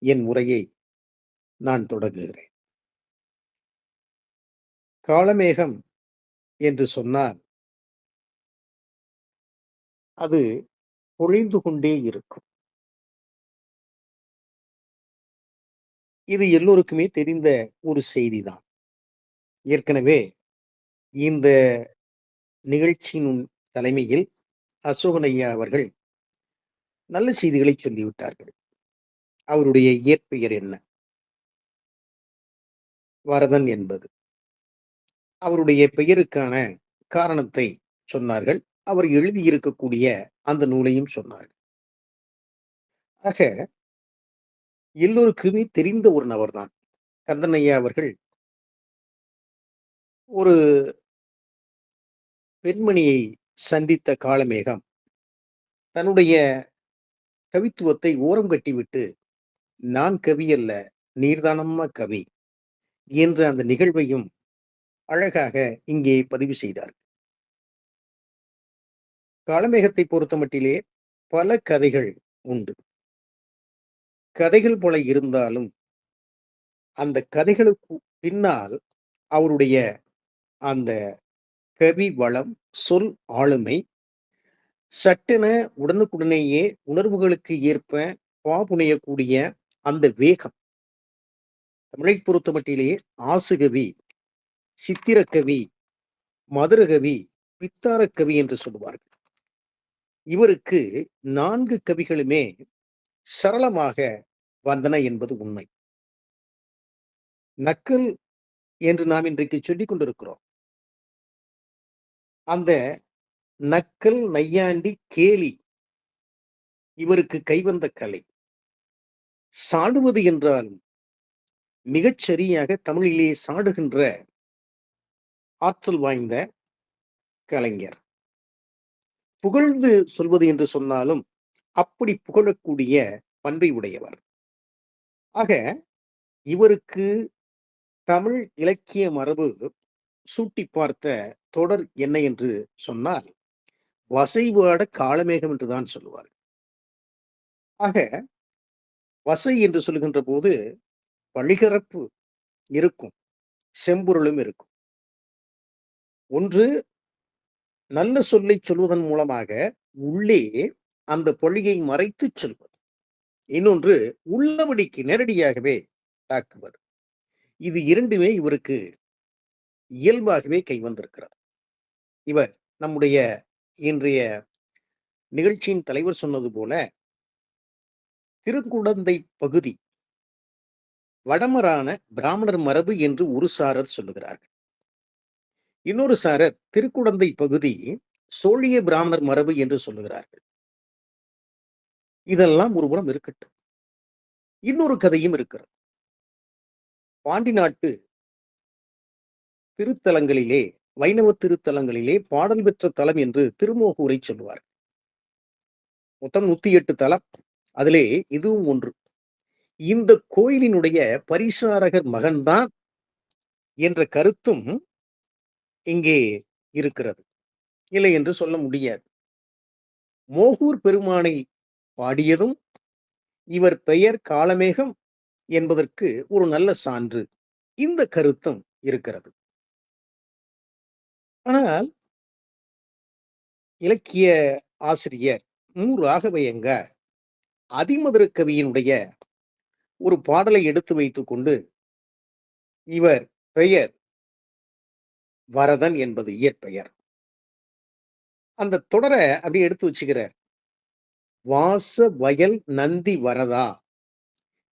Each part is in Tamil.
என் உரையை நான் தொடங்குகிறேன். காளமேகம் என்று சொன்னால், அது பொழிந்து கொண்டே இருக்கும். இது எல்லோருக்குமே தெரிந்த ஒரு செய்திதான். ஏற்கனவே இந்த நிகழ்ச்சியின் தலைமையில் அசோகன் ஐயா அவர்கள் நல்ல செய்திகளை சொல்லிவிட்டார்கள். அவருடைய இயற்பெயர் என்ன? வரதன் என்பது. அவருடைய பெயருக்கான காரணத்தை சொன்னார்கள். அவர் எழுதியிருக்கக்கூடிய அந்த நூலையும் சொன்னார்கள். ஆக எல்லோருக்குமே தெரிந்த ஒரு நபர்தான். கந்தன் ஐயா அவர்கள் ஒரு பெண்மணியை சந்தித்த காளமேகம், தன்னுடைய கவித்துவத்தை ஓரம் கட்டிவிட்டு, "நான் கவி அல்ல, நீர்தானம்மா கவி" என்ற அந்த நிகழ்வையும் அழகாக இங்கே பதிவு செய்தார். காளமேகத்தை பொறுத்தமட்டிலே பல கதைகள் உண்டு. கதைகள் பல இருந்தாலும், அந்த கதைகளுக்கு பின்னால் அவருடைய அந்த கவி வளம், சொல் ஆளுமை, சட்டென உடனுக்குடனேயே உணர்வுகளுக்கு ஏற்ப புனையக்கூடிய அந்த வேகம். தமிழைப் பொறுத்தமட்டிலே ஆசுகவி, சித்திரக்கவி, மதுரகவி, பித்தாரக்கவி என்று சொல்லுவார்கள். இவருக்கு 4 கவிகளுமே சரளமாக வந்தன என்பது உண்மை. நக்கல் என்று நாம் இன்றைக்கு சொல்லிக் கொண்டிருக்கிறோம். அந்த நக்கல், நையாண்டி, கேலி இவருக்கு கைவந்த கலை. சாடுவது என்றாலும் மிகச் சரியாக தமிழிலே சாடுகின்ற ஆற்றல் வாய்ந்த கலைஞர். புகழ்ந்து சொல்வது என்று சொன்னாலும் அப்படி புகழக்கூடிய பண்பை உடையவர். ஆக இவருக்கு தமிழ் இலக்கிய மரபு சூட்டிப் பார்த்த தொடர் என்ன என்று சொன்னால், வசைபாட காளமேகம் என்றுதான் சொல்லுவார். ஆக வசை என்று சொல்லுகின்ற போது வழிகரப்பு இருக்கும். செம்பொருளும் இருக்கும். ஒன்று நல்ல சொல்லைச் சொல்வதன் மூலமாக உள்ளே அந்த பொழியை மறைத்துச் சொல்வது. இன்னொன்று உள்ளபடிக்கு நேரடியாகவே தாக்குவது. இது 2மே இவருக்கு இயல்பாகவே கைவந்திருக்கிறது. இவர் நம்முடைய இன்றைய நிகழ்ச்சியின் தலைவர் சொன்னது போல, திருக்குடந்தை பகுதி வடமரான பிராமணர் மரபு என்று ஒரு சாரர் சொல்லுகிறார்கள். இன்னொரு சாரர் திருக்குடந்தை பகுதி சோழிய பிராமணர் மரபு என்று சொல்லுகிறார்கள். இதெல்லாம் ஒருபுறம் இருக்கட்டும். இன்னொரு கதையும் இருக்கிறது. பாண்டி நாட்டு திருத்தலங்களிலே, வைணவ திருத்தலங்களிலே பாடல் பெற்ற தலம் என்று திருமோகூரை சொல்லுவார். மொத்தம் 108 தலம். அதிலே இதுவும் ஒன்று. இந்த கோயிலினுடைய பரிசாரகர் மகன்தான் என்ற கருத்தும் இங்கே இருக்கிறது. இல்லை என்று சொல்ல முடியாது. மோகூர் பெருமானை பாடியதும் இவர் பெயர் காளமேகம் என்பதற்கு ஒரு நல்ல சான்று. இந்த கருத்தும் இருக்கிறது. ஆனால் இலக்கிய ஆசிரியர் மு. ராகவையங்கார் அதிமதுர கவியினுடைய ஒரு பாடலை எடுத்து வைத்துக் கொண்டு, இவர் பெயர் வரதன் என்பது இயற்பெயர். அந்த தொடர அப்படியே எடுத்து வச்சுக்கிறார். வாச வயல் நந்தி வரதா,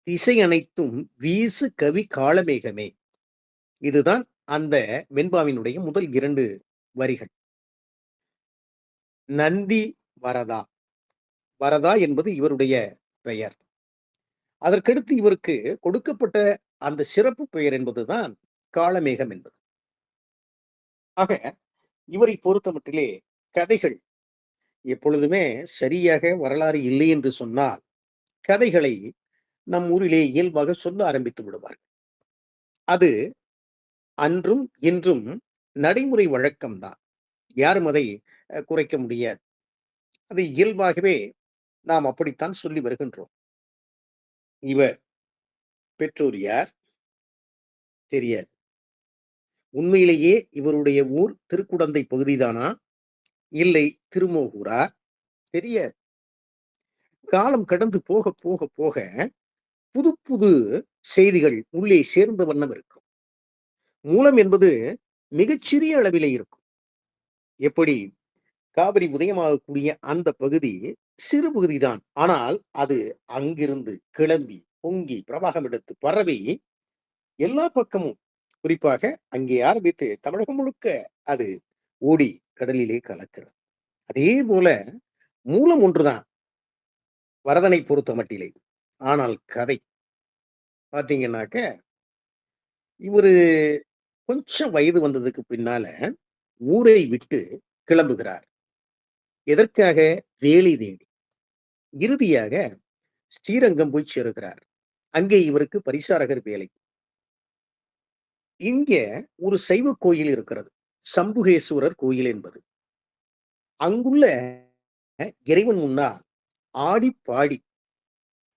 திசை அனைத்தும் வீசு கவி காளமேகமே. இதுதான் அந்த வெண்பாவினுடைய முதல் 2 வரிகள். நந்தி வரதா. வரதா என்பது இவருடைய பெயர். அதற்கடுத்து இவருக்கு கொடுக்கப்பட்ட அந்த சிறப்பு பெயர் என்பதுதான் காளமேகம் என்பது. ஆக இவரை பொறுத்தமட்டிலே கதைகள் எப்பொழுதுமே சரியாக வரலாறு இல்லை என்று சொன்னால், கதைகளை நம் ஊரிலே இயல்பாக சொல்ல ஆரம்பித்து விடுவார்கள். அது அன்றும், இன்றும் நடைமுறை வழக்கம் தான். யாரும் அதை குறைக்க முடியாது. அது இயல்பாகவே நாம் அப்படித்தான் சொல்லி வருகின்றோம். இவர் பெற்றோர் யார்? தெரியாது. உண்மையிலேயே இவருடைய ஊர் திருக்குடந்தை பகுதிதானா? இல்லை திருமோகூரா? தெரியாது. காலம் கடந்து போக, போக, போக புது, புது செய்திகள் உள்ளே சேர்ந்த வண்ணம் இருக்கும். மூலம் என்பது மிகச்சிறிய அளவிலே இருக்கும். எப்படி? காவிரி உதயமாகக்கூடிய அந்த பகுதி சிறு பகுதிதான். ஆனால் அது அங்கிருந்து கிளம்பி, பொங்கி, பிரவாகம் எடுத்து பரவி எல்லா பக்கமும் குறிப்பாக அங்கே ஆரம்பித்து தமிழகம் முழுக்க அது ஓடி கடலிலே கலக்கிறது. அதே போல மூலம் ஒன்றுதான் வரதனை பொறுத்த மட்டிலே. ஆனால் கதை பார்த்தீங்கன்னாக்க, இவரு கொஞ்சம் வயது வந்ததுக்கு பின்னால ஊரை விட்டு கிளம்புகிறார். எதற்காக? வேலை தேடி. இறுதியாக ஸ்ரீரங்கம் போய் சேருகிறார். அங்கே இவருக்கு பரிசாரகர் வேலை. இங்கே ஒரு சைவ கோயில் இருக்கிறது. சம்புகேஸ்வரர் கோயில் என்பது. அங்குள்ள இறைவன் முன்னால் ஆடி பாடி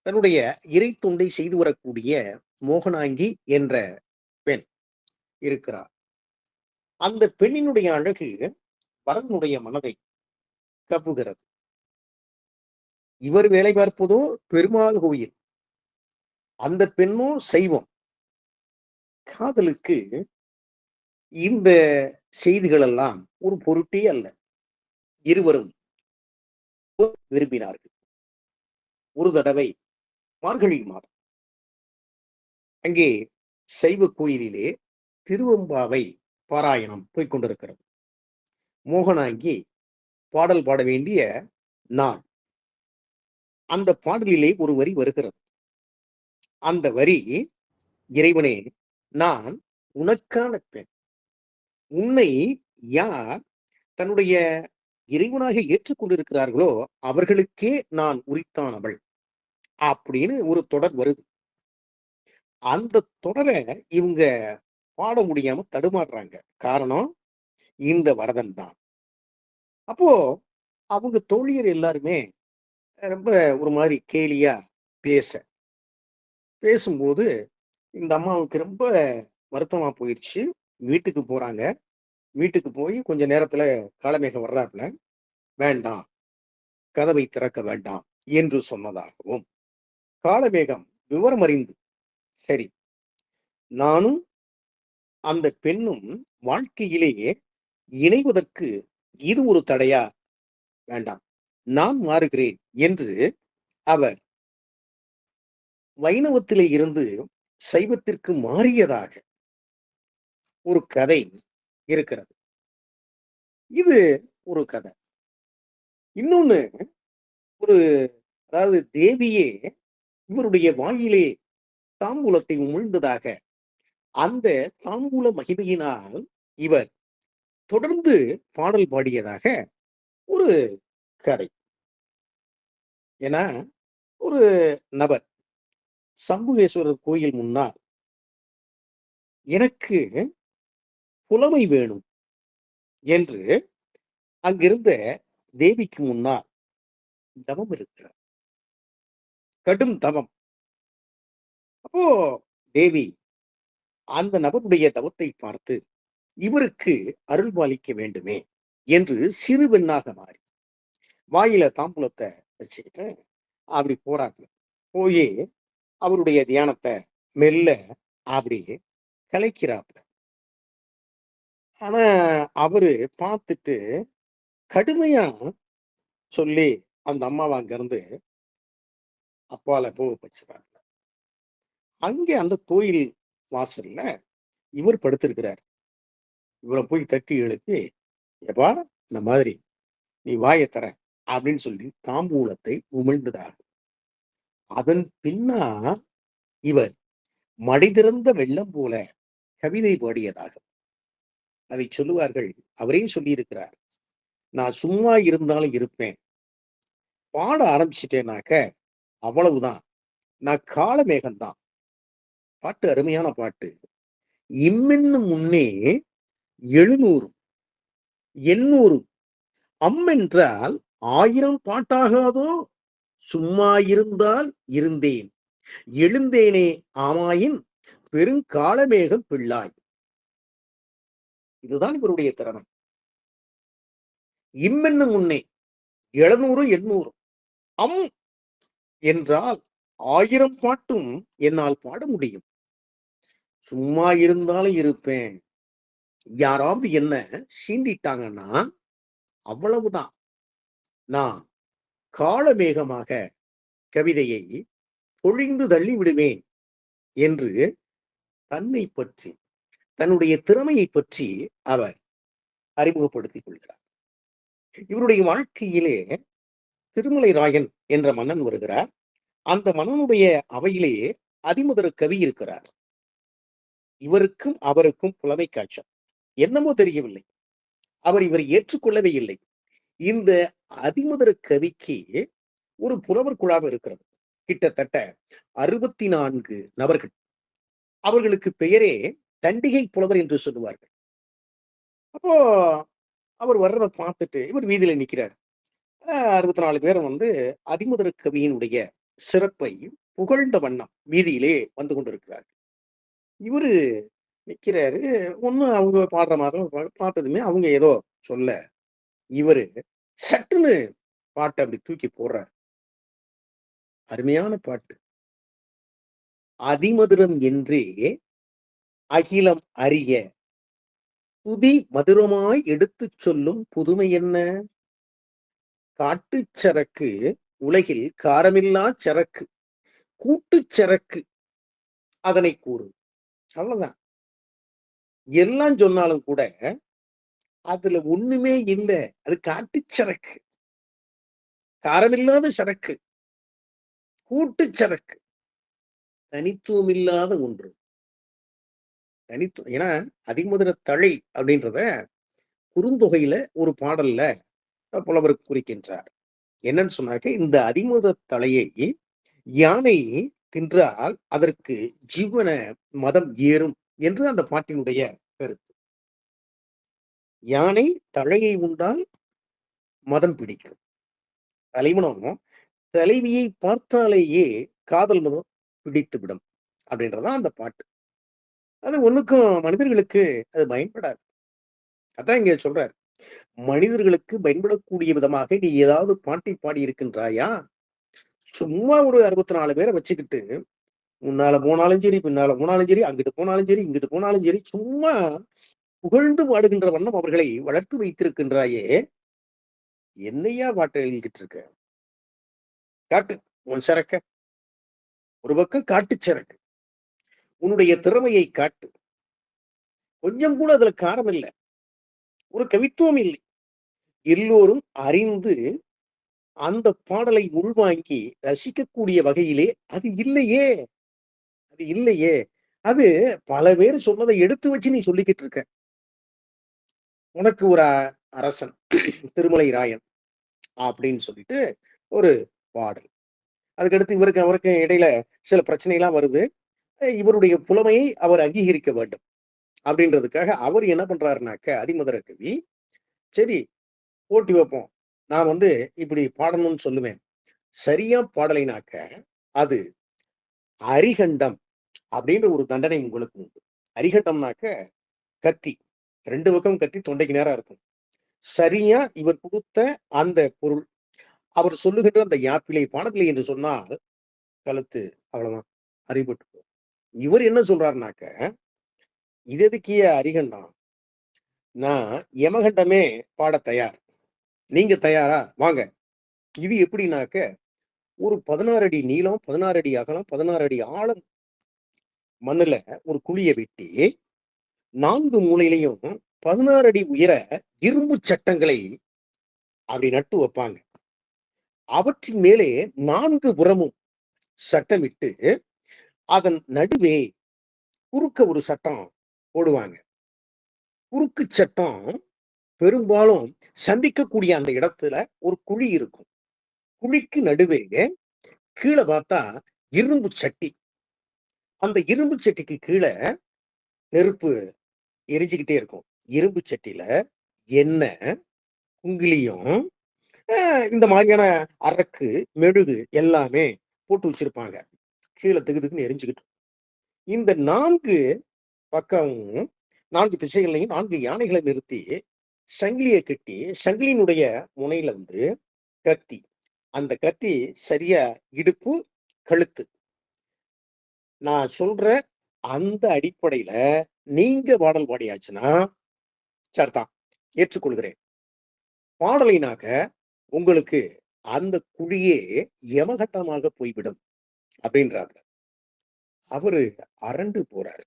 தன்னுடைய இறை தொண்டை செய்து வரக்கூடிய மோகனாங்கி என்ற பெண் இருக்கிறார். அந்த பெண்ணினுடைய அழகு பரதனுடைய மனதை கவ்வுகிறது. இவர் வேலை பார்ப்பதோ பெருமாள் கோயில். அந்த பெண்ணோ சைவம். காதலுக்கு இந்த செய்திகள் எல்லாம் ஒரு பொருட்டே அல்ல. இருவரும் விரும்பினார்கள். ஒரு தடவை மார்கழி மாதம் அங்கே சைவ கோயிலிலே திருவெம்பாவை பாராயணம் போய்கொண்டிருக்கிறது. மோகனாங்கி பாடல் பாட வேண்டிய நாள். அந்த பாடலிலே ஒரு வரி வருகிறது. அந்த வரி, இறைவனே, நான் உனக்கான பெண். உன்னை யார் தன்னுடைய இறைவனாக ஏற்றுக்கொண்டிருக்கிறார்களோ அவர்களுக்கே நான் உரித்தானவள் அப்படின்னு ஒரு தொடர் வருது. அந்த தொடரை இவங்க பாட முடியாம தடுமாறுறாங்க. காரணம் இந்த வரதன் தான். அப்போ அவங்க தோழியர் எல்லாருமே ரொம்ப ஒரு மாதிரி கேலியா பேசும்போது இந்த அம்மாவுக்கு ரொம்ப வருத்தமா போயிடுச்சு. வீட்டுக்கு போறாங்க. வீட்டுக்கு போய் கொஞ்ச நேரத்துல காளமேகம் வர்றாப்புல, வேண்டாம், கதவை திறக்க வேண்டாம் என்று சொன்னதாகவும், காளமேகம் விவரம் அறிந்து, சரி, நானும் அந்த பெண்ணும் வாழ்க்கையிலேயே இணைவதற்கு இது ஒரு தடையா? வேண்டாம், நான் மாறுகிறேன் என்று அவர் வைணவத்திலே இருந்து சைவத்திற்கு மாறியதாக ஒரு கதை இருக்கிறது. இது ஒரு கதை. இன்னொன்னு, ஒரு அதாவது தேவியே இவருடைய வாயிலே தாம்பூலத்தை உமிழ்ந்ததாக, அந்த தாம்பூல மகிமையினால் இவர் தொடர்ந்து பாடல் பாடியதாக ஒரு கதை. ஏன்னா, ஒரு நபர் சம்புகேஸ்வரர் கோயில் முன்னால் எனக்கு புலமை வேணும் என்று அங்கிருந்த தேவிக்கு முன்னால் தவம் இருக்கிறார். கடும் தவம். அப்போ தேவி அந்த நபருடைய தவத்தை பார்த்து இவருக்கு அருள் பாலிக்க வேண்டுமே என்று சிறு பெண்ணாக மாறி வாயில தாம்பூலத்தை வச்சுக்கிட்டு அப்படி போறாங்க. போய் அவருடைய தியானத்தை மெல்ல அப்படி கலைக்கிறாப்புல. ஆனா அவரு பார்த்துட்டு கடுமையா சொல்லி அந்த அம்மாவை அங்க இருந்து அப்பால போக வச்சுறாங்க. அங்கே அந்த கோயில் வாசல்ல இவர் படுத்திருக்கிறார். இவரை போய் தட்டி எழுப்பி, எப்பா, இந்த மாதிரி நீ வாயை தர அப்படின்னு சொல்லி தாம்பூலத்தை உமிழ்ந்ததாக. அதன் பின்னா இவர் மடை திறந்த வெள்ளம் போல கவிதை பாடியதாக அதை சொல்லுவார்கள். அவரே சொல்லியிருக்கிறார், நான் சும்மா இருந்தாலும் இருப்பேன், பாட ஆரம்பிச்சிட்டேனாக்க அவ்வளவுதான், நான் காளமேகம்தான். பாட்டு அருமையான பாட்டு. இம்மென்னு முன்னே 700 800 அம்மென்றால் 1000 பாட்டாகாதோ, சும்மா இருந்தால் இருந்தேன், எழுந்தேனே ஆமாயின் பெருங்காலமேகம் பிள்ளாய். இதுதான் இவருடைய திறமை. இம்மென்னும் முன்னே 700 800 அம் என்றால் 1000 பாட்டும் என்னால் பாட முடியும். சும்மா இருந்தாலும் இருப்பேன். யாராவது என்ன சீண்டிட்டாங்கன்னா அவ்வளவுதான். நான் காலமேகமாக கவிதையை பொழிந்து தள்ளி விடுவேன் என்று தன்னை பற்றி, தன்னுடைய திறமையை பற்றி அவர் அறிமுகப்படுத்திக் கொள்கிறார். இவருடைய வாழ்க்கையிலே திருமலை ராயன் என்ற மன்னன் வருகிறார். அந்த மன்னனுடைய அவையிலே அதிமுதர கவி இருக்கிறார். இவருக்கும் அவருக்கும் புலமை காய்ச்சல். என்னமோ தெரியவில்லை. அவர் இவரை ஏற்றுக்கொள்ளவே இல்லை. இந்த அதிமுதர கவிக்கு ஒரு புலவர் குழாம் இருக்கிறது. கிட்டத்தட்ட 64 நபர்கள். அவர்களுக்கு பெயரே தண்டிகை புலவர் என்று சொல்லுவார்கள். அப்போ அவர் வர்றதை பார்த்துட்டு இவர் வீதியில நிற்கிறார். 64 பேரும் அதிமுதர கவியினுடைய சிறப்பை புகழ்ந்த வண்ணம் வீதியிலே வந்து கொண்டிருக்கிறார். இவரு நிற்கிறாரு. ஒன்னும் அவங்க பாடுற மாதிரி பார்த்ததுமே அவங்க ஏதோ சொல்ல இவரு சட்டுன்னு பாட்டை அப்படி தூக்கி போடுறார். அருமையான பாட்டு. அதிமதுரம் என்றே அகிலம் அறிய துதி மதுரமாய் எடுத்துச் சொல்லும் புதுமை என்ன? காட்டுச் சரக்கு உலகில் காரமில்லா சரக்கு, கூட்டுச் சரக்கு அதனை கூறு. அவ்வளவுதான். எல்லாம் சொன்னாலும் கூட அதுல ஒண்ணுமே இல்லை. அது காட்டுச் சரக்கு, காரமில்லாத சரக்கு, கூட்டுச் சரக்கு, தனித்துவம் இல்லாத ஒன்று. தனித்துவம். ஏன்னா அதிமுதர தழை அப்படின்றத குறுந்தொகையில ஒரு பாடல்ல புலவர் குறிக்கின்றார். என்னன்னு சொன்னாக்க, இந்த அதிமுதர தலையை யானை தின்றால் அதற்கு ஜீவன மதம் ஏறும் என்று அந்த பாட்டினுடைய கருத்து. யானை தழையை உண்டால் மதம் பிடிக்கும். தலைவனும் தலைவியை பார்த்தாலேயே காதல் மதம் பிடித்துவிடும் அப்படின்றதான் அந்த பாட்டு. அது ஒண்ணுக்கும் மனிதர்களுக்கு அது பயன்படாது. அதான் இங்க சொல்றார். மனிதர்களுக்கு பயன்படக்கூடிய விதமாக நீ ஏதாவது பாட்டை பாடி இருக்கின்றாயா? சும்மா ஒரு 64 பேரை வச்சுக்கிட்டு முன்னால போனாலும் சரி, பின்னால போனாலும் சரி, அங்கிட்டு போனாலும் சரி, இங்கிட்டு போனாலும் சரி, சும்மா புகழ்ந்து பாடுகின்ற வண்ணம் அவர்களை வளர்த்து வைத்திருக்கின்றாயே, என்னையா பாட்டை எழுதிக்கிட்டு இருக்க? காட்டு உன் சரக்க. ஒரு பக்கம் காட்டு சரக்கு. உன்னுடைய திறமையை காட்டு. கொஞ்சம் கூட அதுல காரம் இல்லை. ஒரு கவித்துவம் இல்லை. எல்லோரும் அறிந்து அந்த பாடலை உள்வாங்கி ரசிக்கக்கூடிய வகையிலே அது இல்லையே. அது இல்லையே. அது பல பேர் சொன்னதை எடுத்து வச்சு நீ சொல்லிக்கிட்டு இருக்க. உனக்கு ஒரு அரசன் திருமலை ராயன் அப்படின்னு சொல்லிட்டு ஒரு பாடல். அதுக்கடுத்து இவருக்கு அவருக்கு இடையில சில பிரச்சனைலாம் வருது. இவருடைய புலமையை அவர் அங்கீகரிக்க வேண்டும் அப்படின்றதுக்காக அவர் என்ன பண்றாருனாக்க, அதிமுதர கவி, சரி போட்டி வைப்போம். நான் இப்படி பாடணும்னு சொல்லுவேன். சரியா பாடலைனாக்க அது அரிகண்டம் அப்படின்ற ஒரு தண்டனை உங்களுக்கு உண்டு. அரிகண்டம்னாக்க கத்தி. 2 பக்கம் கத்தி தொண்டைக்கு நேரா இருக்கும். சரியா இவர் கொடுத்த அந்த பொருள், அவர் சொல்லுகின்ற அந்த யாப்பிலை பாடவில்லை என்று சொன்னால் கழுத்து அவ்வளவுதான், அடிபட்டு போகும். இவர் என்ன சொல்றாருனாக்க, இது எதுக்கிய அரிகண்டம்? நான் யமகண்டமே பாட தயார். நீங்க தயாரா? வாங்க. இது எப்படின்னாக்க, ஒரு 16 அடி நீளம், 16 அடி அகலம், 16 அடி ஆழம் மண்ணுல ஒரு குழிய வெட்டி 4 மூலையிலையும் 16 அடி உயர இரும்பு சட்டங்களை அப்படி நட்டு வைப்பாங்க. அவற்றின் மேலே 4 புறமும் சட்டமிட்டு அதன் நடுவே குறுக்க ஒரு சட்டம் போடுவாங்க. குறுக்கு சட்டம் பெரும்பாலும் சந்திக்கக்கூடிய அந்த இடத்துல ஒரு குழி இருக்கும். குழிக்கு நடுவே கீழே பார்த்தா இரும்பு சட்டி. அந்த இரும்பு சட்டிக்கு கீழே நெருப்பு எரிஞ்சுக்கிட்டே இருக்கும். இரும்பு சட்டியில எண்ணெய், குங்கிலியம், இந்த மாதிரியான அரக்கு, மெழுகு எல்லாமே போட்டு வச்சிருப்பாங்க. கீழே திகுதிகுன்னு எரிஞ்சுக்கிட்டு இருக்கும். இந்த 4 பக்கமும் 4 திசைகள்லையும் 4 யானைகளை நிறுத்தி, சங்கிலிய கட்டி, சங்கிலியினுடைய முனையில வந்து கத்தி. அந்த கத்தி சரியா இடுப்பு, கழுத்து. நான் சொல்ற அந்த அடிப்படையில நீங்க பாடல் பாடியாச்சுன்னா, சரிதான். ஏற்றுக்கொள்கிறேன். பாடலைனாக்க உங்களுக்கு அந்த குழியே யமகண்டமாக போய்விடும் அப்படின்றாங்க. அவரு அரண்டு போறாரு.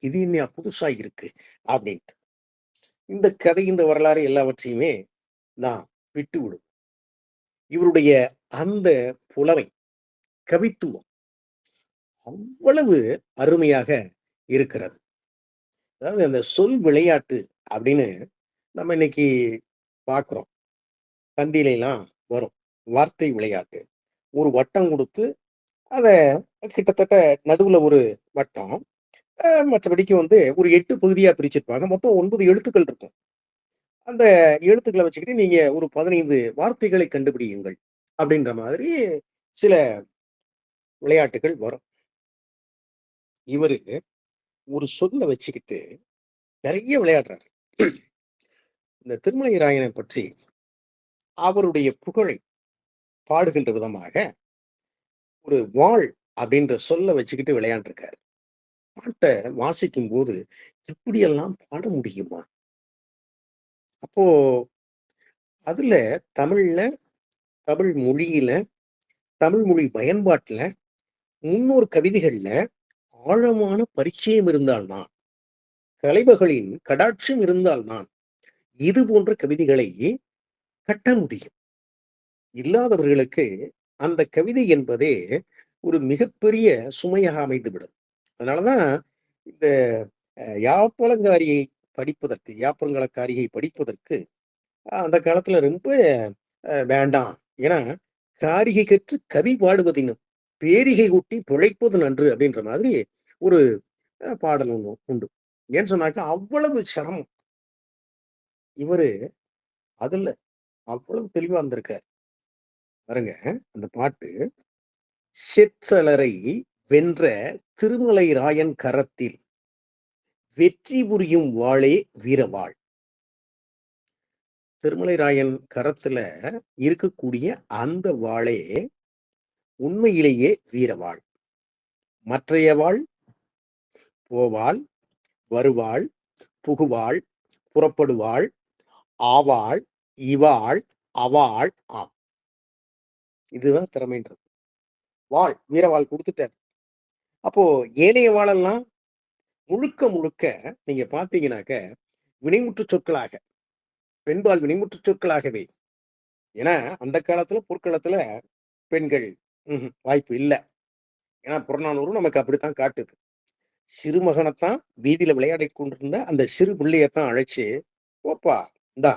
இது என்ன புதுசா இருக்கு அப்படின்ட்டு. இந்த கதை, இந்த வரலாறு எல்லாவற்றையுமே நான் விட்டு விடும். இவருடைய அந்த புலமை, கவித்துவம் அவ்வளவு அருமையாக இருக்கிறது. அதாவது அந்த சொல் விளையாட்டு அப்படின்னு நம்ம இன்னைக்கு பார்க்கிறோம். தந்தியிலலாம் வரும். வார்த்தை விளையாட்டு. ஒரு வட்டம் குடுத்து, அத கிட்டத்தட்ட நடுவுல ஒரு வட்டம். மற்றபடிக்கு வந்து ஒரு 8 பகுதியா பிரிச்சிருப்பாங்க. மொத்தம் 9 எழுத்துக்கள் இருக்கும். அந்த எழுத்துக்கள வச்சுக்கிட்டு நீங்க ஒரு 15 வார்த்தைகளை கண்டுபிடியுங்கள். அப்படின்ற மாதிரி சில விளையாட்டுகள் வரும். இவரு ஒரு சொல்ல வச்சுக்கிட்டு நெறைய விளையாடுறாரு. இந்த திருமலை ராயனை பற்றி அவருடைய புகழை பாடுகின்ற விதமாக ஒரு வாள் அப்படின்ற சொல்ல வச்சுக்கிட்டு விளையாண்டுருக்காரு. பாட்ட வாசிக்கும்போது இப்படியெல்லாம் பாட முடியுமா? அப்போ அதுல தமிழ்ல, தமிழ் மொழியில, தமிழ் மொழி பயன்பாட்டுல, முன்னோர் கவிதைகள்ல ஆழமான பரிச்சயம் இருந்தால் தான், கலைமகளின் கடாட்சம் இருந்தால் தான், இது போன்ற கவிதைகளை கட்ட முடியும். இல்லாதவர்களுக்கு அந்த கவிதை என்பதே ஒரு மிகப்பெரிய சுமையாக அமைந்துவிடும். அதனாலதான் இந்த யாப்பலங்காரியை படிப்பதற்கு, யாப்பருங்கலக்காரியை படிப்பதற்கு அந்த காலத்துல ரொம்ப வேண்டாம். ஏன்னா, "காரிகை கற்று கவி பாடுவதினும், பேரிகை கொட்டி பிழைப்பது நன்று" அப்படின்ற மாதிரி ஒரு பாடல் ஒண்ணு உண்டு. ஏன்னு சொன்னாக்கா, அவ்வளவு சிரமம். இவரு அதுல அவ்வளவு தெளிவா இருந்திருக்காரு. பாருங்க, அந்த பாட்டு, "செற்றலரை வென்ற திருமலை ராயன் கரத்தில் வெற்றி புரியும் வாளே வீரவாள்." திருமலை ராயன் கரத்துல இருக்கக்கூடிய அந்த வாளே உண்மையிலேயே வீரவாள். மற்றைய வாள் போவாள், வருவாள், புகுவாள், புறப்படுவாள், ஆவாள், இவாள், அவாள் ஆம். இதுதான் திறமைன்றது. வாள், வீரவாள் குடுத்துட்டாரு. அப்போ ஏனைய வாளெல்லாம் முழுக்க முழுக்க நீங்க பார்த்தீங்கன்னாக்க, வினைமுற்றுச் சொற்களாக, பெண்பால் வினைமுற்றுச் சொற்களாகவே. ஏன்னா, அந்த காலத்துல போர்க்களத்துல பெண்கள் வாய்ப்பு இல்ல. ஏன்னா, புறநானூறு நமக்கு அப்படித்தான் காட்டுது. சிறுமகனைத்தான் வீதியில விளையாடிக் கொண்டிருந்த அந்த சிறு பிள்ளையத்தான் அழைச்சு, "போப்பா, இந்தா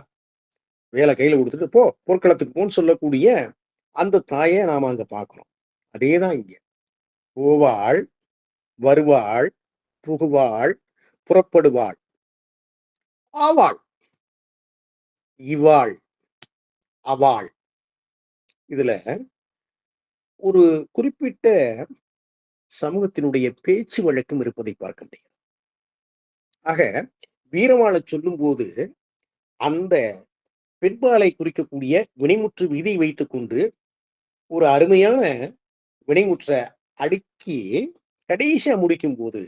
வேலை கையில குடுத்துட்டு போ, போர்க்களத்துக்கு போன்னு" சொல்லக்கூடிய அந்த தாய நாம அங்க பார்க்கிறோம். அதேதான் இங்க. போவாள், வருவாள், புகுவாள், புறப்படுவாள், ஆவாள், இவாள், அவாள். இதுல ஒரு குறிப்பிட்ட சமூகத்தினுடைய பேச்சு வழக்கம் இருப்பதை பார்க்க முடியும். ஆக, வீரவாளச் சொல்லும்போது, அந்த பெண்பாலை குறிக்கக்கூடிய வினைமுற்று விதி வைத்துக்கொண்டு, ஒரு அருமையான வினைமுற்ற அடுக்கி கடைசியா முடிக்கும்போது,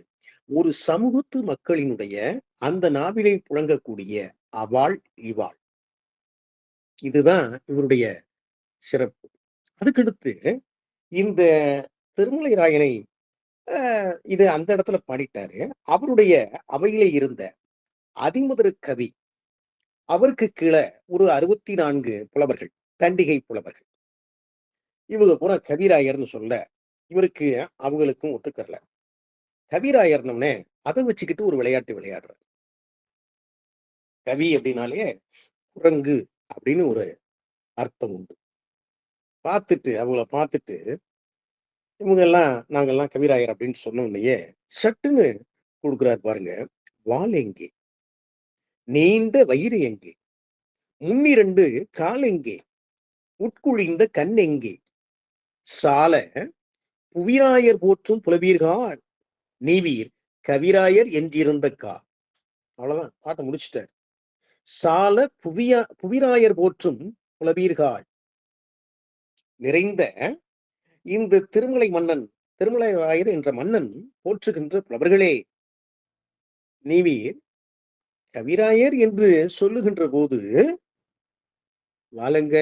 ஒரு சமூகத்து மக்களினுடைய அந்த நாவிலே புழங்கக்கூடிய அவாள், இவாள். இதுதான் இவருடைய சிறப்பு. அதுக்கடுத்து இந்த திருமலை ராயனை இது அந்த இடத்துல பாடிட்டாரு. அவருடைய அவையிலே இருந்த அதிமுதரு கவி, அவருக்கு கீழ ஒரு 64 புலவர்கள், தண்டிகை புலவர்கள். இவங்க பூரா கவிராயர்ன்னு சொல்ல, இவருக்கு அவங்களுக்கும் ஒத்துக்கறல. கவிராயர்ன்னோனே, அத வச்சுக்கிட்டு ஒரு விளையாட்டு விளையாடுறாரு. கவி அப்படின்னாலே குரங்கு அப்படின்னு ஒரு அர்த்தம் உண்டு. அவங்கள பார்த்துட்டு, இவங்கெல்லாம் நாங்கெல்லாம் கவிராயர் அப்படின்னு சொன்ன உடனேயே, சட்டுன்னு குடுக்குறாரு பாருங்க. "வாள் எங்கே? நீண்ட வயிறு எங்கே? முன்னிரண்டு கால் எங்கே? உட்குழிந்த கண் எங்கே? சால புவிராயர் போற்றும் புலவீர்காள் நீவீர் கவிராயர் என்றிருந்த கா. அவ்வளவுதான், பாட்டை முடிச்சுட்டார். சால புவிராயர் போற்றும் புலவீர்காள் நிறைந்த இந்த திருமலை ராயர் என்ற மன்னன் போற்றுகின்ற புலவர்களே, நீவீர் கவிராயர் என்று சொல்லுகின்ற போது வாழுங்க,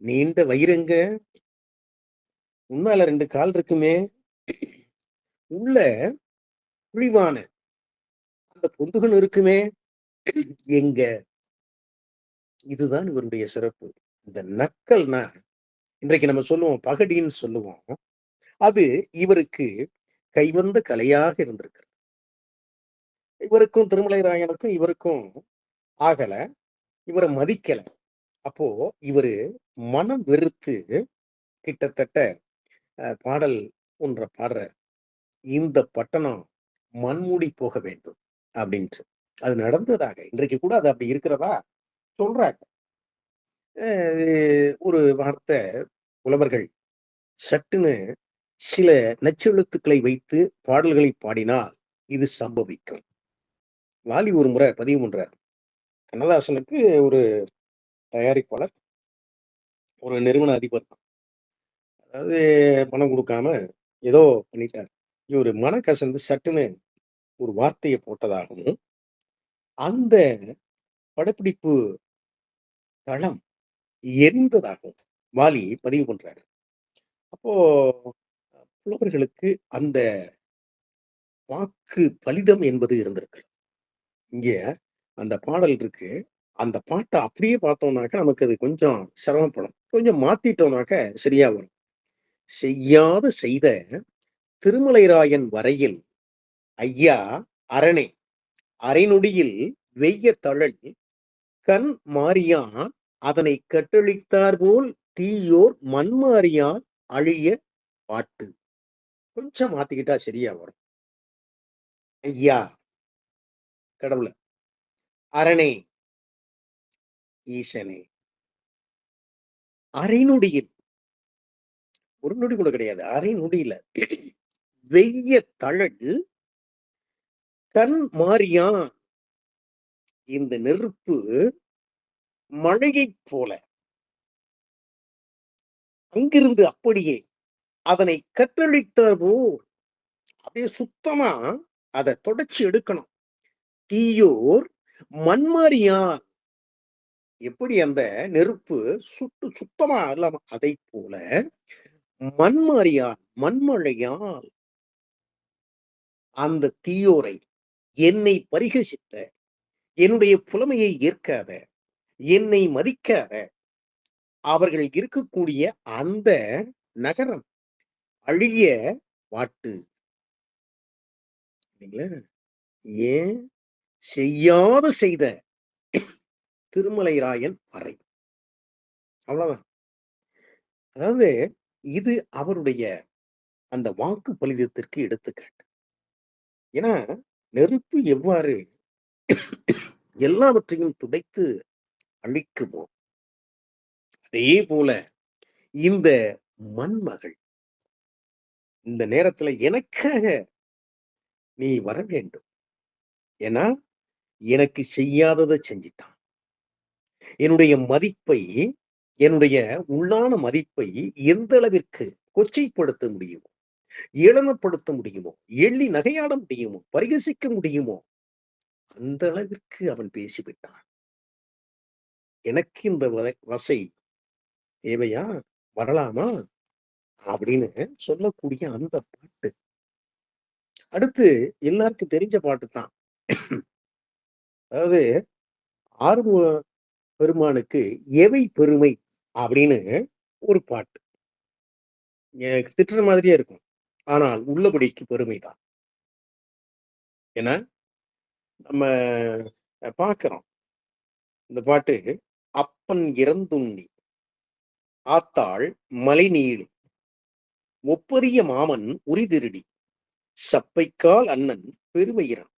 நீண்ட வயிறுங்க, உன்னால 2 கால் இருக்குமே, உள்ள குழிவான அந்த பொந்துகள் இருக்குமே எங்க. இதுதான் இவருடைய சிறப்பு. இந்த நக்கல்னா இன்றைக்கு நம்ம சொல்லுவோம், பகடின்னு சொல்லுவோம். அது இவருக்கு கைவந்த கலையாக இருந்திருக்கிறது. இவருக்கும் திருமலை ராயனுக்கும் இவருக்கும் ஆகல, இவரை மதிக்கல. அப்போ இவரு மனம் வெறுத்து கிட்டத்தட்ட பாடல் ஒன்ற பாடுறார். இந்த பட்டணம் மண்மூடி போக வேண்டும் அப்படின்ட்டு. அது நடந்ததாக இன்றைக்கு கூட அது அப்படி இருக்கிறதா சொல்றாங்க. ஒரு வார்த்தை புலவர்கள் சட்டுன்னு சில நச்செழுத்துக்களை வைத்து பாடல்களை பாடினால் இது சம்பவிக்கும். வாலி ஒரு முறை பதிவு பண்றார். கண்ணதாசனுக்கு ஒரு தயாரிப்பாளர், ஒரு நிறுவன அதிபர் தான். அதாவது பணம் கொடுக்காம ஏதோ பண்ணிட்டார். இவர் மனக்கசந்து சட்டுன்னு ஒரு வார்த்தையை போட்டதாகவும், அந்த படப்பிடிப்பு தளம் எரிந்ததாகவும் வாலி பதிவு பண்றாரு. அப்போ புலவர்களுக்கு அந்த வாக்கு பலிதம் என்பது இருந்திருக்கு. இங்க அந்த பாடல் இருக்கு. அந்த பாட்டை அப்படியே பார்த்தோம்னாக்க நமக்கு அது கொஞ்சம் சிரமப்படும். கொஞ்சம் மாத்திட்டோம்னாக்க சரியா வரும். செய்யாத செய்த திருமலைராயன் வரையில் ஐயா அரணே அரைநொடியில் வெய்ய தழல் கண் மாறியான் அதனை கட்டளித்தார் போல் தீயோர் மண்மாறியான் அழிய பாட்டு. கொஞ்சம் மாத்திக்கிட்டா சரியா வரும். ஐயா கடவுள, அரணே ஈசனே, அரைநொடியில், ஒரு நொடி கூட கிடையாது, அரைநொடியில வெய்ய தழல் கண் மாறியான், இந்த நெருப்பு மழையைப் போல அங்கிருந்து அப்படியே அதனை கற்றளித்தார் போல் அப்படியே சுத்தமா அதை தொடச்சி எடுக்கணும். தீயோர் மண்மாறியான், எப்படி அந்த நெருப்பு சுத்தமா இல்லாம அதை போல மண்மாறியான் மண்மழையால் அந்த தீயோரை, என்னை பரிகசித்த, என்னுடைய புலமையை ஏற்காத, என்னை மதிக்காத அவர்கள் இருக்கக்கூடிய அந்த நகரம் அழிய வாட்டு. ஏன் செய்யாத செய்த திருமலைராயன் வரை. அவ்வளவுதான். அதாவது இது அவருடைய அந்த வாக்கு பலிதத்திற்கு எடுத்துக்காட்டு. ஏன்னா நெருப்பு எவ்வாறு எல்லாவற்றையும் துடைத்து அழிக்குமோ, அதே போல இந்த மண்மகள் இந்த நேரத்துல எனக்காக நீ வர வேண்டும். ஏன்னா எனக்கு செய்யாததை செஞ்சிட்டான். என்னுடைய மதிப்பை, என்னுடைய உள்ளான மதிப்பை எந்த அளவிற்கு கொச்சைப்படுத்த முடியுமோ, ஏளனப்படுத்த முடியுமோ, எள்ளி நகையாட முடியுமோ, பரிகசிக்க முடியுமோ, அந்த அளவிற்கு அவன் பேசிவிட்டான். எனக்கு இந்த வசை தேவையா, வரலாமா அப்படின்னு சொல்லக்கூடிய அந்த பாட்டு. அடுத்து எல்லாருக்கும் தெரிஞ்ச பாட்டு தான். அதாவது ஆறுமுக பெருமானுக்கு எவை பெருமை அப்படின்னு ஒரு பாட்டு. எனக்கு திட்டுற மாதிரியே இருக்கும், ஆனால் உள்ளபடிக்கு பெருமைதான். ஏன்னா நம்ம பார்க்கிறோம் இந்த பாட்டு. அப்பன் இறந்துண்ணி ஆத்தாள் மலை நீளி ஒப்பரிய மாமன் உரிதிருடி சப்பைக்கால் அண்ணன் பெருமையிறான்.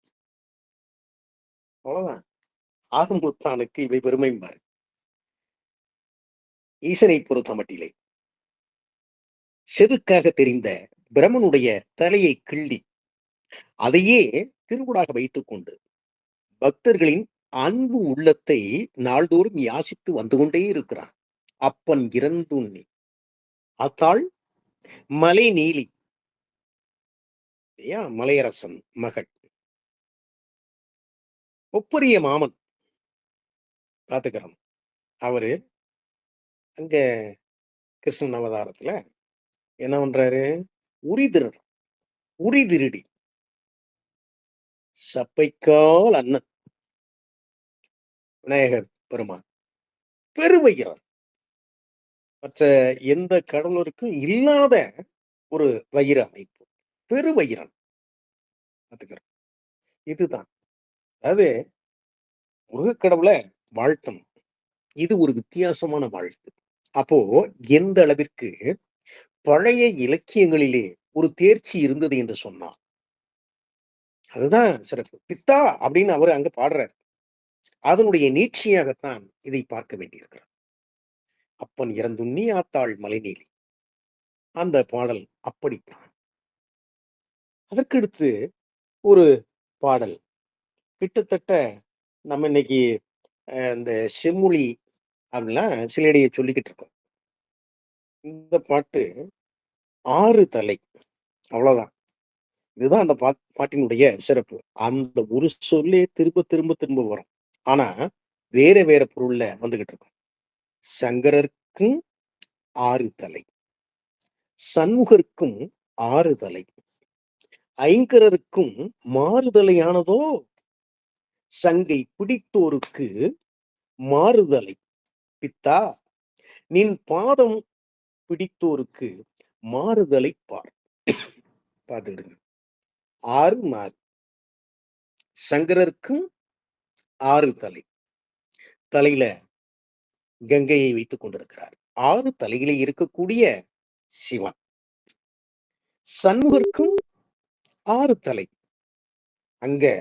அவ்வளவுதான். ஆறுமுகத்தானுக்கு இவை பெருமைம்பாரு. ஈசனை பொறுத்த மட்டிலே செருக்காக தெரிந்த பிரமனுடைய தலையை கிள்ளி அதையே திருவுடாக வைத்துக் கொண்டு பக்தர்களின் அன்பு உள்ளத்தை நாள்தோறும் யாசித்து வந்து கொண்டே இருக்கிறான். அப்பன் இறந்துண்ணி அத்தாள் மலை நீலி, மலையரசன் மகள், ஒப்பரிய மாமன் பாத்துக்கிறோம். அவரு அங்க கிருஷ்ணன் அவதாரத்துல என்ன பண்றாரு? உரி திருடு, உரி திருடி சப்பைக்கால் அண்ணன் விநாயகர் பெருமான் பெருவயிறான். மற்ற எந்த கடவுளருக்கும் இல்லாத ஒரு வயிறு அமைப்பு, பெருவயிறான் பாத்துக்கிறோம். இதுதான், அதாவது முருகக்கடவுளை வாழ்த்தணும். இது ஒரு வித்தியாசமான வாழ்த்து. அப்போ எந்த அளவிற்கு பழைய இலக்கியங்களிலே ஒரு தேர்ச்சி இருந்தது என்று சொன்னார். அதுதான் சிறப்பு. பித்தா அப்படின்னு அவர் அங்க பாடுறார். அதனுடைய நீட்சியாகத்தான் இதை பார்க்க வேண்டியிருக்கிறது. அப்பன் இறந்துண்ணி ஆத்தாள் மலைநீலி, அந்த பாடல் அப்படித்தான். அதற்கடுத்து ஒரு பாடல் கிட்டத்தட்ட நம்ம இன்னைக்கு இந்த செம்மொழி அப்படிலாம் சிலடியை சொல்லிக்கிட்டு இருக்கோம். இந்த பாட்டு 6 தலை, அவ்வளவுதான். இதுதான் அந்த பாட்டினுடைய சிறப்பு. அந்த ஒரு சொல்லே திரும்ப திரும்ப திரும்ப வரும். ஆனா வேற வேற பொருள்ல வந்துகிட்டு இருக்கும். சங்கரருக்கும் 6 தலை, சண்முகருக்கும் 6 தலை, ஐங்கரருக்கும் மாறுதலையானதோ, சங்கை பிடித்தோருக்கு மாறுதலை பித்தா, நின் பாதம் பிடித்தோருக்கு மாறுதலை பார். பார்த்துக்கிடுங்க. 6 மாறு. சங்கரருக்கும் 6 தலை, தலையில கங்கையை வைத்துக் கொண்டிருக்கிறார். 6 தலையிலே இருக்கக்கூடிய சிவன். சண்முகருக்கும் 6 தலை, அங்க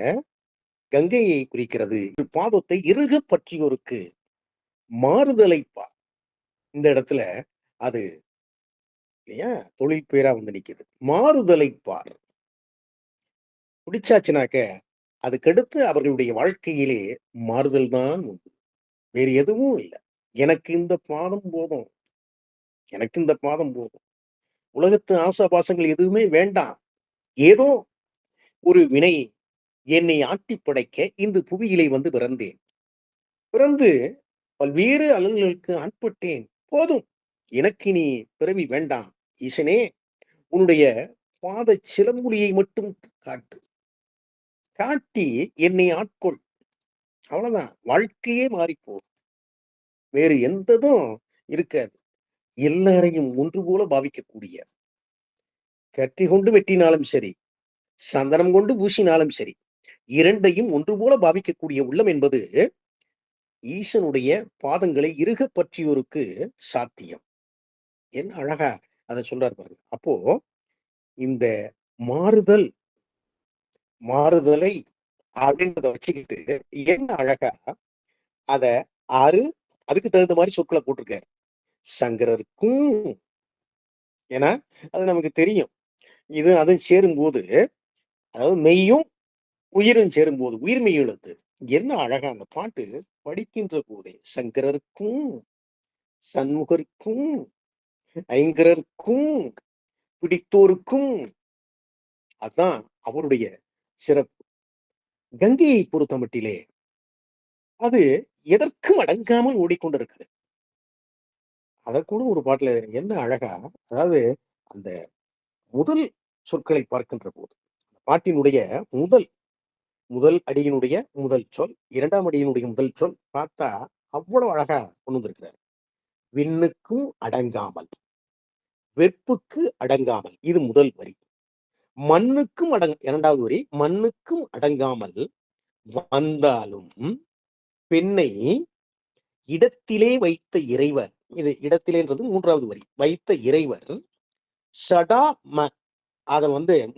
கங்கையை குறிக்கிறது. பாதத்தை இறுக பற்றியோருக்கு மாறுதலை பார். இந்த இடத்துல அது இல்லையா தொழில் பேரா வந்து நிக்குது. மாறுதலை பார். பிடிச்சாச்சுனாக்க அதுக்கடுத்து அவர்களுடைய வாழ்க்கையிலே மாறுதல் தான் உண்டு. வேறு எதுவும் இல்லை. எனக்கு இந்த பாதம் போதும், எனக்கு இந்த பாதம் போதும். உலகத்து ஆசாபாசங்கள் எதுவுமே வேண்டாம். ஏதோ ஒரு வினை என்னை ஆட்டி படைக்க இந்த புவியிலே வந்து பிறந்தேன். பிறந்து பல்வேறு அலுவல்களுக்கு ஆட்பட்டேன். போதும், எனக்கு இனி பிறவி வேண்டாம். ஈசனே, உன்னுடைய பாத சிலம்புலியை மட்டும் காட்டு. காட்டி என்னை ஆட்கொள். அவ்வளவுதான். வாழ்க்கையே மாறிப்போம். வேறு எந்ததும் இருக்காது. எல்லாரையும் ஒன்று போல பாவிக்கக்கூடிய, கத்தி கொண்டு வெட்டினாலும் சரி, சந்தனம் கொண்டு பூசினாலும் சரி, இரண்டையும் ஒன்று போல பாவிக்கக்கூடிய உள்ளம் என்பது ஈசனுடைய பாதங்களை இறுக பற்றியோருக்கு சாத்தியம். என்ன அழகா அதை சொல்றாரு பாருங்க. அப்போ இந்த மாறுதல், மாறுதலை அப்படின்றத வச்சுக்கிட்டு என்ன அழகா அத 6 அதுக்கு தகுந்த மாதிரி சொற்களை போட்டிருக்காரு. சங்கரருக்கும், ஏன்னா அது நமக்கு தெரியும். இது அதுவும் சேரும்போது, அதாவது மெய்யும் உயிரும் சேரும்போது உயிர்மெய் எழுத்து. என்ன அழகா அந்த பாட்டு படிக்கின்ற போதே சங்கரருக்கும், சண்முகருக்கும், ஐங்கரருக்கும், பிடித்தோருக்கும், அதான் அவருடைய சிறப்பு. கங்கையை பொறுத்தமட்டிலே அது எதற்கும் அடங்காமல் ஓடிக்கொண்டிருக்குது. அத கூட ஒரு பாட்டுல என்ன அழகா, அதாவது அந்த முதல் சொற்களை பார்க்கின்ற போது, பாட்டினுடைய முதல் முதல் அடியினுடைய முதல் சொல், 2ஆம் அடியினுடைய முதல் சொல் பார்த்தா அவ்வளவு அழகா கொண்டு வந்திருக்கிறார். விண்ணுக்கும் அடங்காமல், வெற்புக்கு அடங்காமல், இது முதல் வரி. மண்ணுக்கும் 2வது வரி, மண்ணுக்கும் அடங்காமல் வந்தாலும் பெண்ணை இடத்திலே வைத்த இறைவர், இது இடத்திலேன்றது 3வது வரி, வைத்த இறைவர் சடா ம, அத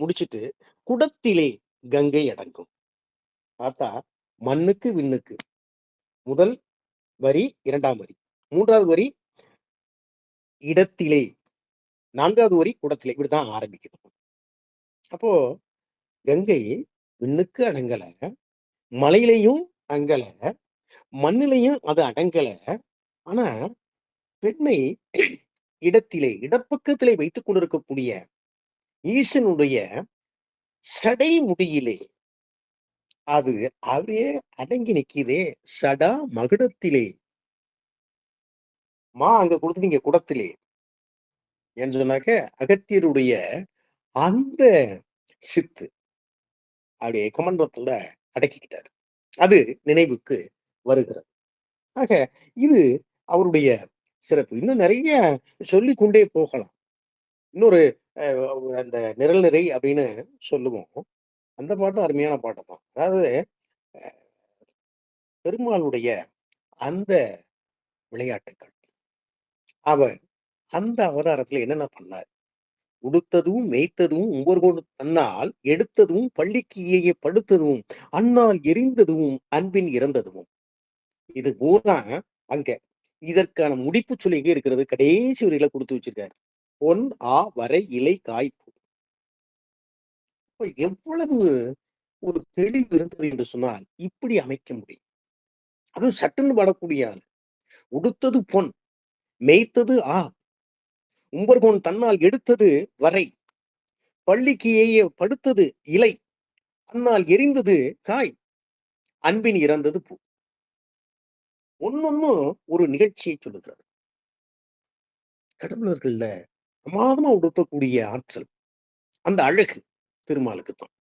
முடிச்சிட்டு குடத்திலே கங்கை அடங்கும். பார்த்தா மண்ணுக்கு விண்ணுக்கு முதல் வரி, 2ஆம் வரி, 3வது வரி இடத்திலே 4வது வரி குடத்திலே. இப்படித்தான் ஆரம்பிக்குது. அப்போ கங்கை விண்ணுக்கு அடங்கல, மலையிலயும் அங்கல, மண்ணிலையும் அது அடங்கல. ஆனா, பெண்ணை இடப்பக்கத்திலே வைத்துக் கொண்டிருக்கக்கூடிய ஈசனுடைய சடை முடியிலே அது அப்படியே அடங்கி நிக்குதே. சடா மகுடத்திலே. அங்க குடுத்துட்டீங்க குடத்திலே. ஏன்னு சொன்னாக்க, அகத்தியருடைய அந்த சித்து அப்படியே கமண்டலத்துல அடக்கிக்கிட்டாரு. அது நினைவுக்கு வருகிறது. ஆக, இது அவருடைய சிறப்பு. இன்னும் நெறைய சொல்லிக் கொண்டே போகலாம். இன்னொரு அ அந்த நிரல் நிறை அப்படின்னு சொல்லுவோம். அந்த பாட்டும் அருமையான பாட்டு தான். அதாவது பெருமாளுடைய அந்த விளையாட்டுக்கள். அவர் அந்த அவதாரத்துல என்னென்ன பண்ணாரு? உடுத்ததும், மேய்த்ததும், உம்பர்கொண்டு தன்னால் எடுத்ததும், பள்ளிக்கு ஏய படுத்ததும், அண்ணால் எரிந்ததும், அன்பின் இறந்ததும். இது பூரா அங்க. இதற்கான முடிப்பு சொல் எங்க இருக்கிறது? கடைசி வரியில குடுத்து வச்சிருக்காரு. பொன், ஆ, வரை, இலை, காய், பூ. அப்ப எவ்வளவு ஒரு தெளிவு இருந்தது என்று சொன்னால், இப்படி அமைக்க முடியும். அதுவும் சட்டுன்னு பாடக்கூடிய ஆள். உடுத்தது பொன், மேய்த்தது ஆ, உம்பர்கோன் தன்னால் எடுத்தது வரை, பள்ளிக்கு ஏய படுத்தது இலை, அன்னால் எரிந்தது காய், அன்பின் இறந்தது பூ. ஒண்ணொண்ணும் ஒரு நிகழ்ச்சியை சொல்லுகிறது. கடவுளர்கள்ல பிரமாதமா உடுத்தக்கூடிய ஆற்றல், அந்த அழகு திருமாலுக்கு தான்.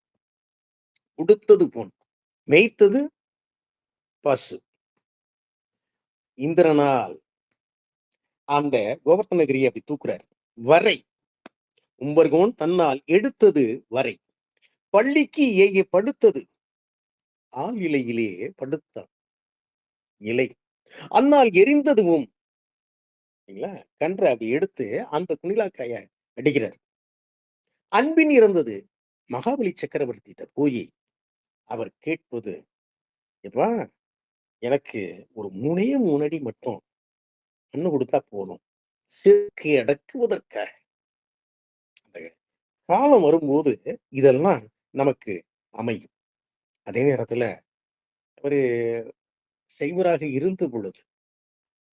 உடுத்தது பொன், மேய்த்தது பசு. இந்திரனால் அந்த கோவர்த்தனகிரியை அப்படி தூக்குறார். வரை, உம்பர்கோன் தன்னால் எடுத்தது வரை, பள்ளிக்கு ஏய படுத்தது ஆள் இலையிலே படுத்தான் இலை, அன்னால் எரிந்ததுவும். சரிங்களா? கன்ற அப்படி எடுத்து அந்த குணிலாக்காய அடிக்கிறார். அன்பின் இறந்தது. மகாபலி சக்கரவர்த்திட்ட போய் அவர் கேட்பது, "எப்பா, எனக்கு ஒரு 3 அடி மட்டும் மண்ணு குடுத்தா போதும். செருக்கு அடக்குவதற்காக." அந்த காலம் வரும்போது இதெல்லாம் நமக்கு அமையும். அதே நேரத்துல அவரு செய்வராக இருந்த பொழுது,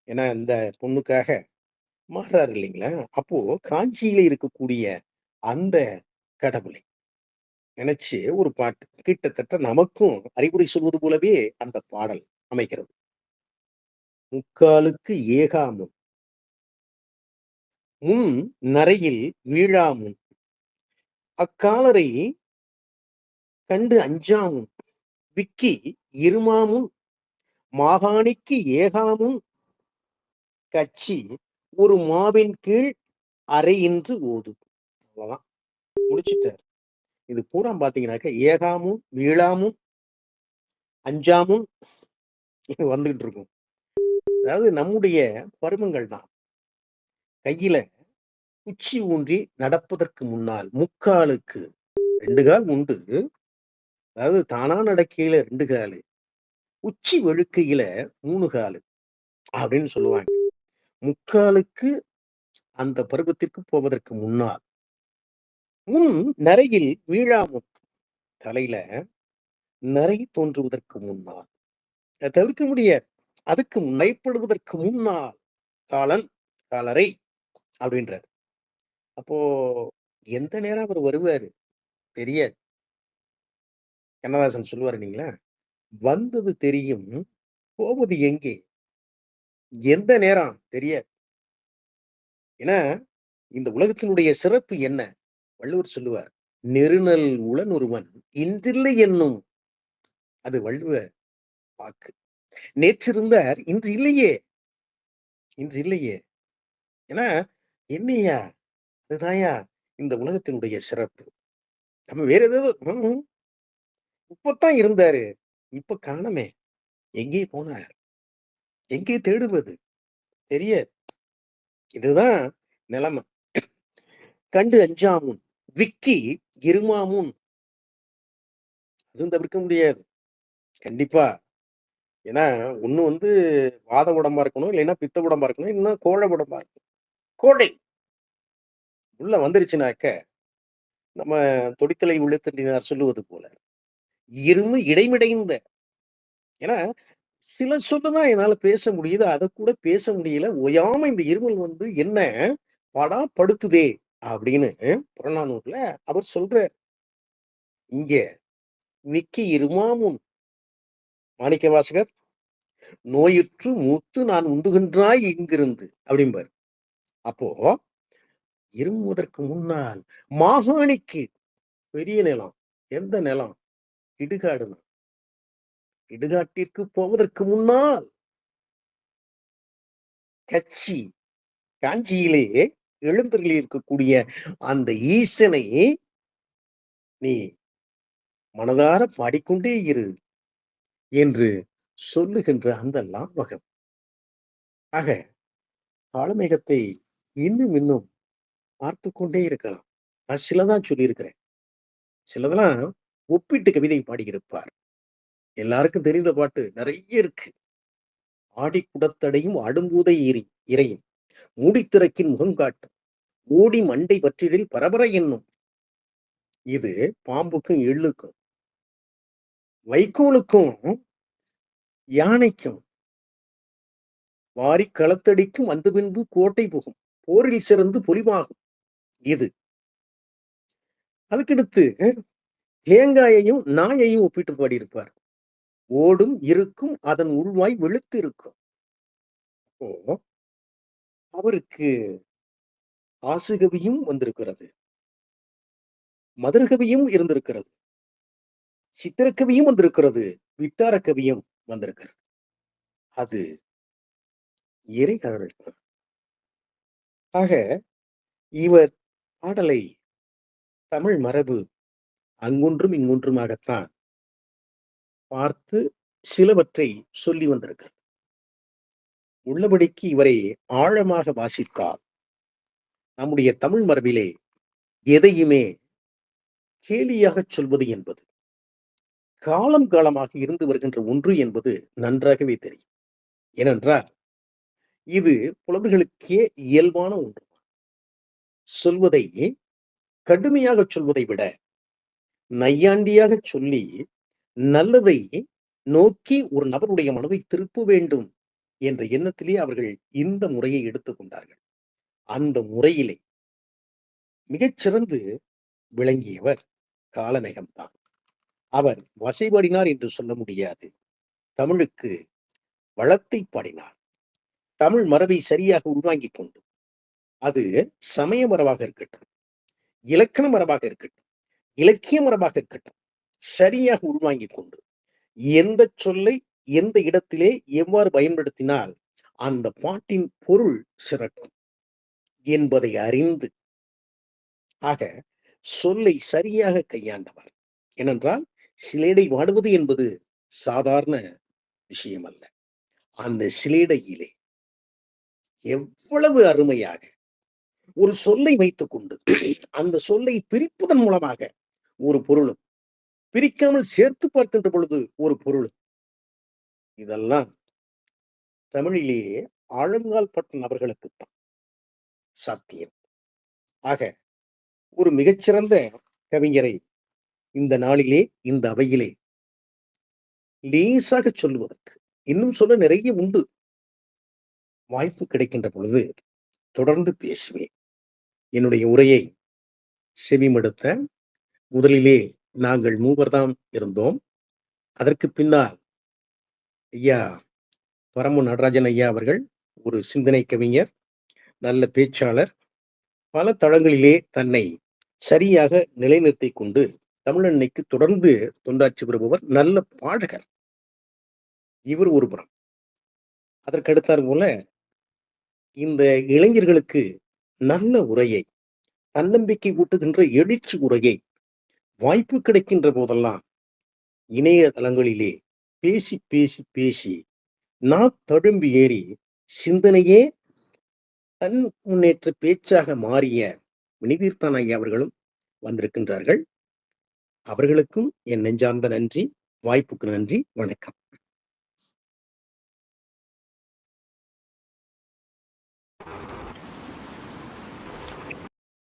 ஏன்னா இந்த பொண்ணுக்காக மாறுறாரு இல்லைங்களா? அப்போ காஞ்சியில இருக்கக்கூடிய அந்த கடவுளை நினைச்சு ஒரு பாட்டு. கிட்டத்தட்ட நமக்கும் அறிவுரை சொல்வது போலவே அந்த பாடல் அமைகிறது. "முக்காலுக்கு ஏகாமும், முன் நரையில் வீழாமுன், அக்காலரை கண்டு அஞ்சாமுன், விக்கி இருமாமுன், மாகாணிக்கு ஏகாமுன், கச்சி ஒரு மாவின் கீழ் அறையின்று ஓது." அவ்வளவுதான். முடிச்சுட்டாரு. இது பூரா பார்த்தீங்கன்னாக்க, ஏகாமும், வீழாமும், அஞ்சாமும் இது வந்துகிட்டு இருக்கும். அதாவது நம்முடைய பருவங்கள் தான். கையில குச்சி ஊன்றி நடப்பதற்கு முன்னால் முக்காலுக்கு 2 கால் உண்டு. அதாவது தானா நடக்கையில 2 காலு, உச்சி வழுக்கையில 3 காலு அப்படின்னு சொல்லுவாங்க. முக்காலுக்கு அந்த பருவத்திற்கு போவதற்கு முன்னால், முன் நரையில் வீழாமுன், தலையில நரை தோன்றுவதற்கு முன்னால், அத தவிர்க்க முடியாது. அதுக்கு பயப்படுவதற்கு முன்னால் காலன், காலரை அப்படின்றாரு. அப்போ எந்த நேரம் அவர் வருவாரு தெரியாது. கண்ணதாசன் சொல்லுவாரு இல்லைங்களா? "வந்தது தெரியும், போவது எங்கே? எந்த நேரம் தெரியாது." ஏன்னா, இந்த உலகத்தினுடைய சிறப்பு என்ன? வள்ளுவர் சொல்லுவார், "நெருநல் உளனொருவன் இன்றில்லை என்னும்." அது வள்ளுவ வாக்கு. நேற்று இருந்தார், இன்று இல்லையே, இன்று இல்லையே. ஏன்னா, என்னய்யா? அதுதான்யா இந்த உலகத்தினுடைய சிறப்பு. நம்ம வேற ஏதாவது இப்பத்தான் இருந்தாரு. இப்ப காணோமே. எங்கே போனார்? எங்கே தேடுவது? தெரியாது. இதுதான் நிலைமை. கண்டு அஞ்சாமுன், விக்கி இருமாமுன். அதுவும் தவிர்க்க முடியாது. கண்டிப்பா. ஏன்னா, ஒண்ணு வாத உடம்பா இருக்கணும், இல்லைன்னா பித்த உடம்பா இருக்கணும், இல்லன்னா கோழ உடம்பா இருக்கணும். கோழை. உள்ள வந்துருச்சுனாக்க, நம்ம தொடித்தலை விழுத்தண்டினார் சொல்லுவது போல, இருமு இடைமிடைந்த ஏன்னா சில சொல்லு தான் என்னால பேச முடியுது. அதக்கூட பேச முடியல. ஓயாம இந்த இருமல் வந்து என்ன படுத்துதே! அப்படின்னு புறநானூறுல அவர் சொல்றார். இங்க "மிக்க இருமாமும் மாணிக்கவாசகர் நோயுற்று மூத்து நான் உண்டுகின்றாய் இங்கிருந்து" அப்படிம்பாரு. அப்போ இருமுவதற்கு முன்னால் மாகாணிக்கு பெரிய நிலம். எந்த நிலம்? இடுகாடு தான். இடுகாட்டிற்கு போவதற்கு முன்னால் கச்சி காஞ்சியிலே எழுந்தருளி இருக்கக்கூடிய அந்த ஈசனை நீ மனதார பாடிக்கொண்டே இரு என்று சொல்லுகின்ற அந்த லாவகம். ஆக காளமேகத்தை இன்னும் இன்னும் பார்த்துக் கொண்டே இருக்கலாம். நான் சிலதான் சொல்லியிருக்கிறேன். சிலதெல்லாம் ஒப்பிட்டு கவிதை பாடியிருப்பார். எல்லாருக்கும் தெரிந்த பாட்டு நெறைய இருக்கு. "ஆடிக் குடத்தடையும் அடும்பூதை இரையும் மூடித்திறக்கின் முகங்காட்டும் ஓடி மண்டை வற்றிடில் பரபர என்னும்" இது பாம்புக்கும், எள்ளுக்கும், வைக்கோலுக்கும், யானைக்கும், "வாரிக் களத்தடிக்கும் வந்து பின்பு கோட்டை புகும் போரில் சிறந்து பொலிவாகும்" இது. அதுக்கடுத்து தேங்காயையும், நாயையும் ஒப்பிட்டு பாடியிருப்பார். "ஓடும் இருக்கும் அதன் உள்வாய் வெளுத்து இருக்கும்." அப்போ அவருக்கு ஆசுகவியும் வந்திருக்கிறது. மதுரகவியும் இருந்திருக்கிறது. சித்திரக்கவியும் வந்திருக்கிறது. வித்தார கவியும் வந்திருக்கிறது. அது இறைகழல் தான். ஆக இவர் பாடலை தமிழ் மரபு அங்கொன்றும் இங்கொன்றுமாகத்தான் பார்த்து சிலவற்றை சொல்லி வந்திருக்கிறது. உள்ளபடிக்கு இவரை ஆழமாக வாசித்தால் நம்முடைய தமிழ் மரபிலே எதையுமே கேலியாகச் சொல்வது என்பது காலம் காலமாக இருந்து வருகின்ற ஒன்று என்பது நன்றாகவே தெரியும். ஏனென்றால் இது புலவர்களுக்கே இயல்பான ஒன்று. சொல்வதை கடுமையாகச் சொல்வதை விட நையாண்டியாகச் சொல்லி நல்லதை நோக்கி ஒரு நபருடைய மனதை திருப்ப வேண்டும் என்ற எண்ணத்திலே அவர்கள் இந்த முறையை எடுத்துக் கொண்டார்கள். அந்த முறையிலே மிகச்சிறந்து விளங்கியவர் காளமேகம்தான். அவர் வசை பாடினார் என்று சொல்ல முடியாது. தமிழுக்கு வளத்தை பாடினார். தமிழ் மரபை சரியாக உள்வாங்கிக் கொண்டு, அது சமய மரபாக இருக்கட்டும், இலக்கண மரபாக இருக்கட்டும், இலக்கிய மரபாக இருக்கட்டும், சரியாக உள்வாங்கிக் கொண்டு, எந்த சொல்லை எந்த இடத்திலே எவ்வாறு பயன்படுத்தினால் அந்த பாட்டின் பொருள் சிறக்கும் என்பதை அறிந்து, ஆக சொல்லை சரியாக கையாண்டவர். ஏனென்றால் சிலேடை வாடுவது என்பது சாதாரண விஷயம் அல்ல. அந்த சிலேடையிலே எவ்வளவு அருமையாக ஒரு சொல்லை வைத்துக் கொண்டு அந்த சொல்லை பிரிப்பதன் மூலமாக ஒரு பொருளும், பிரிக்காமல் சேர்த்து பார்க்கின்ற பொழுது ஒரு பொருளும், இதெல்லாம் தமிழிலேயே ஆழங்கால் பட்ட நபர்களுக்குத்தான் சாத்தியம். ஆக ஒரு மிகச்சிறந்த கவிஞரை இந்த நாளிலே இந்த அவையிலே லேசாக சொல்லுவதற்கு இன்னும் சொல்ல நிறைய உண்டு. வாய்ப்பு கிடைக்கின்ற பொழுது தொடர்ந்து பேசுவேன். என்னுடைய உரையை செவிமடுத்த முதலிலே நாங்கள் மூவர்தாம் இருந்தோம். அதற்கு பின்னால் ஐயா பரமு நடராஜன் ஐயா அவர்கள் ஒரு சிந்தனை கவிஞர், நல்ல பேச்சாளர், பல தளங்களிலே தன்னை சரியாக நிலைநிறுத்திக் கொண்டு தமிழன்னைக்கு தொடர்ந்து தொண்டாற்றி வருபவர், நல்ல பாடகர். இவர் ஒரு புறம். அதற்கடுத்தாற் போல இந்த இளைஞர்களுக்கு நல்ல உரையை, தன்னம்பிக்கை ஊட்டுகின்ற எழுச்சி உரையை வாய்ப்பு கிடைக்கின்ற போதெல்லாம் இணையதளங்களிலே பேசி பேசி பேசி தழும்பி ஏறி சிந்தனையே தன் முன்னேற்ற பேச்சாக மாறிய வினிதீர்த்தன் ஐயா அவர்களும் வந்திருக்கின்றார்கள். அவர்களுக்கும் என் நெஞ்சார்ந்த நன்றி. வாய்ப்புக்கு நன்றி. வணக்கம்.